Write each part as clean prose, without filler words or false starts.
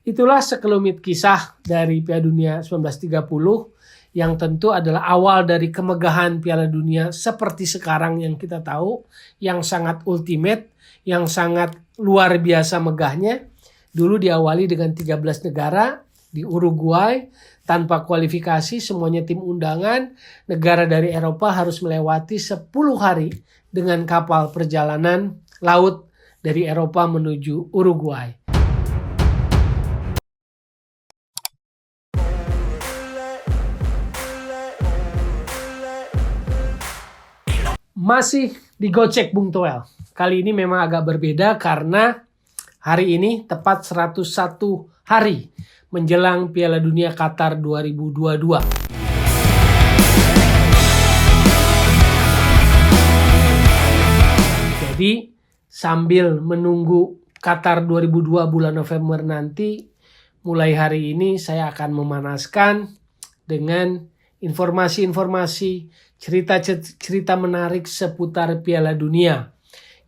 Itulah sekelumit kisah dari Piala Dunia 1930 yang tentu adalah awal dari kemegahan Piala Dunia seperti sekarang yang kita tahu, yang sangat ultimate, yang sangat luar biasa megahnya. Dulu diawali dengan 13 negara di Uruguay, tanpa kualifikasi, semuanya tim undangan. Negara dari Eropa harus melewati 10 hari dengan kapal perjalanan laut dari Eropa menuju Uruguay. Masih digocek Bung Toel. Kali ini memang agak berbeda karena hari ini tepat 101 hari menjelang Piala Dunia Qatar 2022. Jadi sambil menunggu Qatar 2002 bulan November nanti, mulai hari ini saya akan memanaskan dengan informasi-informasi, cerita-cerita menarik seputar Piala Dunia.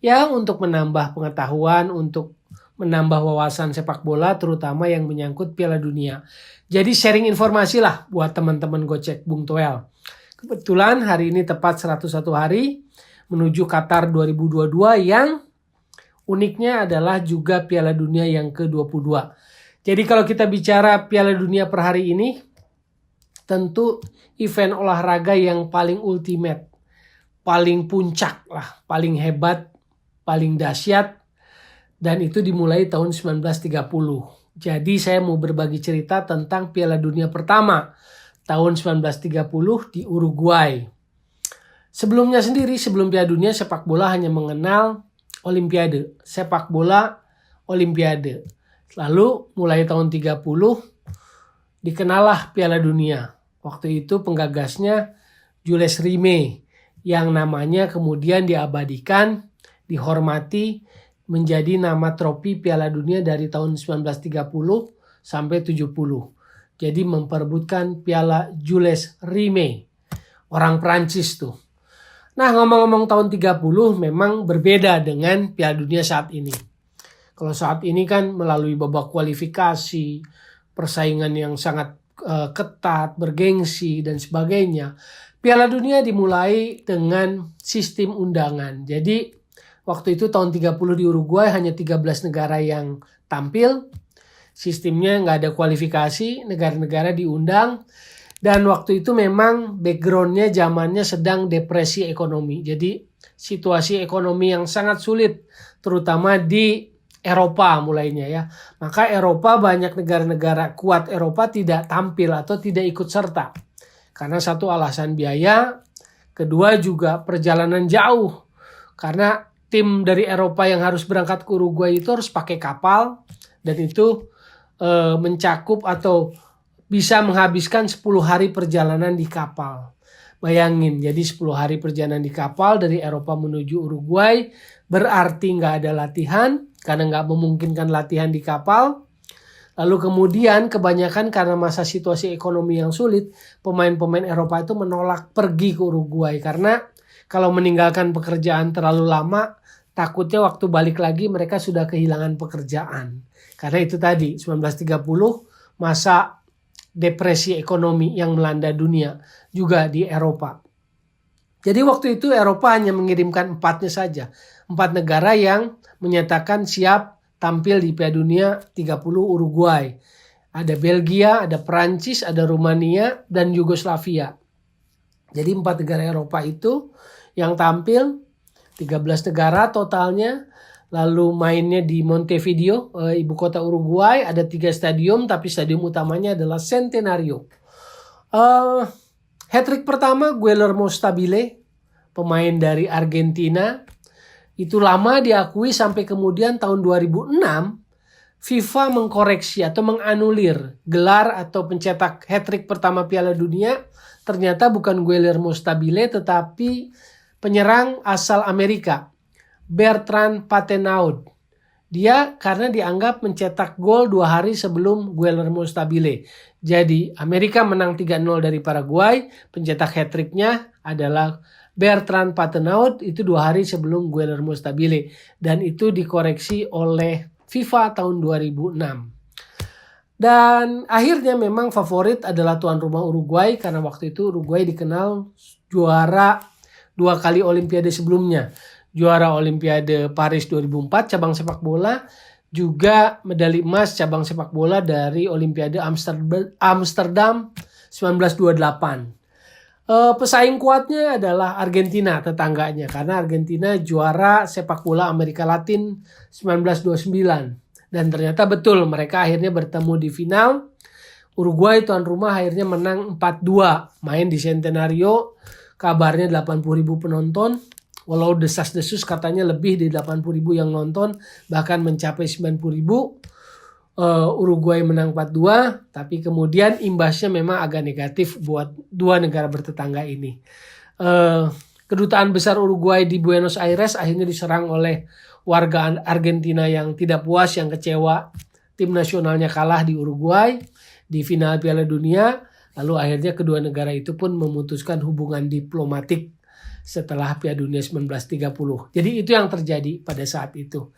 Ya, untuk menambah pengetahuan, untuk menambah wawasan sepak bola, terutama yang menyangkut Piala Dunia. Jadi sharing informasi lah buat teman-teman Gocek Bung Toel. Kebetulan hari ini tepat 101 hari menuju Qatar 2022 yang uniknya adalah juga Piala Dunia yang ke-22. Jadi kalau kita bicara Piala Dunia per hari ini, tentu event olahraga yang paling ultimate, paling puncak lah, paling hebat, paling dahsyat, dan itu dimulai tahun 1930. Jadi saya mau berbagi cerita tentang Piala Dunia pertama tahun 1930 di Uruguay. Sebelumnya sendiri, sebelum Piala Dunia, sepak bola hanya mengenal Olimpiade, sepak bola Olimpiade. Lalu mulai tahun 30 dikenallah Piala Dunia. Waktu itu penggagasnya Jules Rimet yang namanya kemudian diabadikan, dihormati menjadi nama trofi Piala Dunia dari tahun 1930 sampai 70. Jadi memperebutkan Piala Jules Rimet, orang Prancis tuh. Nah, ngomong-ngomong tahun 30 memang berbeda dengan Piala Dunia saat ini. Kalau saat ini kan melalui babak kualifikasi, persaingan yang sangat ketat, bergengsi, dan sebagainya. Piala Dunia dimulai dengan sistem undangan. Jadi waktu itu tahun 30 di Uruguay hanya 13 negara yang tampil. Sistemnya nggak ada kualifikasi, negara-negara diundang. Dan waktu itu memang backgroundnya zamannya sedang depresi ekonomi. Jadi situasi ekonomi yang sangat sulit, terutama di Eropa mulainya ya. Maka Eropa, banyak negara-negara kuat Eropa tidak tampil atau tidak ikut serta. Karena satu alasan biaya, kedua juga perjalanan jauh. Karena tim dari Eropa yang harus berangkat ke Uruguay itu harus pakai kapal, dan itu mencakup atau bisa menghabiskan 10 hari perjalanan di kapal. Bayangin, jadi 10 hari perjalanan di kapal dari Eropa menuju Uruguay, berarti nggak ada latihan, karena nggak memungkinkan latihan di kapal. Lalu kemudian kebanyakan karena masa situasi ekonomi yang sulit, pemain-pemain Eropa itu menolak pergi ke Uruguay. Karena kalau meninggalkan pekerjaan terlalu lama, takutnya waktu balik lagi mereka sudah kehilangan pekerjaan. Karena itu tadi, 1930 masa depresi ekonomi yang melanda dunia juga di Eropa. Jadi waktu itu Eropa hanya mengirimkan 4-nya saja. 4 negara yang menyatakan siap tampil di Piala Dunia 30 Uruguay. Ada Belgia, ada Prancis, ada Rumania, dan Yugoslavia. Jadi 4 negara Eropa itu yang tampil, 13 negara totalnya. Lalu mainnya di Montevideo, ibu kota Uruguay. Ada 3 stadium, tapi stadium utamanya adalah Centenario. Hat-trick pertama Guillermo Stabile, pemain dari Argentina. Itu lama diakui sampai kemudian tahun 2006 FIFA mengkoreksi atau menganulir gelar atau pencetak hat-trick pertama Piala Dunia. Ternyata bukan Guillermo Stabile tetapi penyerang asal Amerika, Bertrand Patenaude. Dia karena dianggap mencetak gol 2 hari sebelum Guillermo Stabile. Jadi Amerika menang 3-0 dari Paraguay. Pencetak hat-tricknya adalah Bertrand Patenaude, itu 2 hari sebelum Guillermo Stabile. Dan itu dikoreksi oleh FIFA tahun 2006. Dan akhirnya memang favorit adalah tuan rumah Uruguay karena waktu itu Uruguay dikenal juara 2 kali Olimpiade sebelumnya. Juara Olimpiade Paris 2004 cabang sepak bola, juga medali emas cabang sepak bola dari Olimpiade Amsterdam 1928. Pesaing kuatnya adalah Argentina, tetangganya, karena Argentina juara sepak bola Amerika Latin 1929. Dan ternyata betul mereka akhirnya bertemu di final. Uruguay tuan rumah akhirnya menang 4-2. Main di Centenario, kabarnya 80.000 penonton. Walau desas-desus katanya lebih dari 80.000 yang nonton, bahkan mencapai 90.000. Uruguay menang 4-2, tapi kemudian imbasnya memang agak negatif buat dua negara bertetangga ini. Kedutaan besar Uruguay di Buenos Aires akhirnya diserang oleh warga Argentina yang tidak puas, yang kecewa tim nasionalnya kalah di Uruguay di final Piala Dunia. Lalu akhirnya kedua negara itu pun memutuskan hubungan diplomatik setelah Piala Dunia 1930. Jadi itu yang terjadi pada saat itu.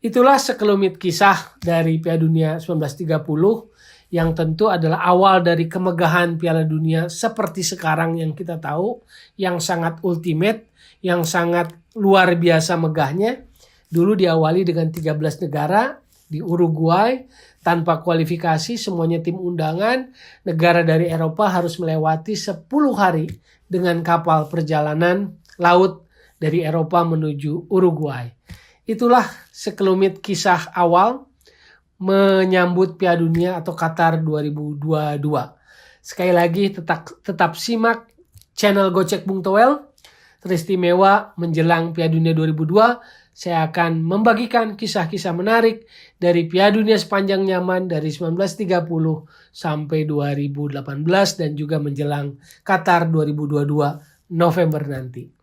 Itulah sekelumit kisah dari Piala Dunia 1930 yang tentu adalah awal dari kemegahan Piala Dunia seperti sekarang yang kita tahu, yang sangat ultimate, yang sangat luar biasa megahnya. Dulu diawali dengan 13 negara di Uruguay, tanpa kualifikasi, semuanya tim undangan. Negara dari Eropa harus melewati 10 hari dengan kapal perjalanan laut dari Eropa menuju Uruguay. Itulah sekelumit kisah awal menyambut Piala Dunia atau Qatar 2022. Sekali lagi tetap simak channel Gocek Bung Toel, teristimewa menjelang Piala Dunia 2002. Saya akan membagikan kisah-kisah menarik dari Piala Dunia sepanjang zaman dari 1930 sampai 2018 dan juga menjelang Qatar 2022 November nanti.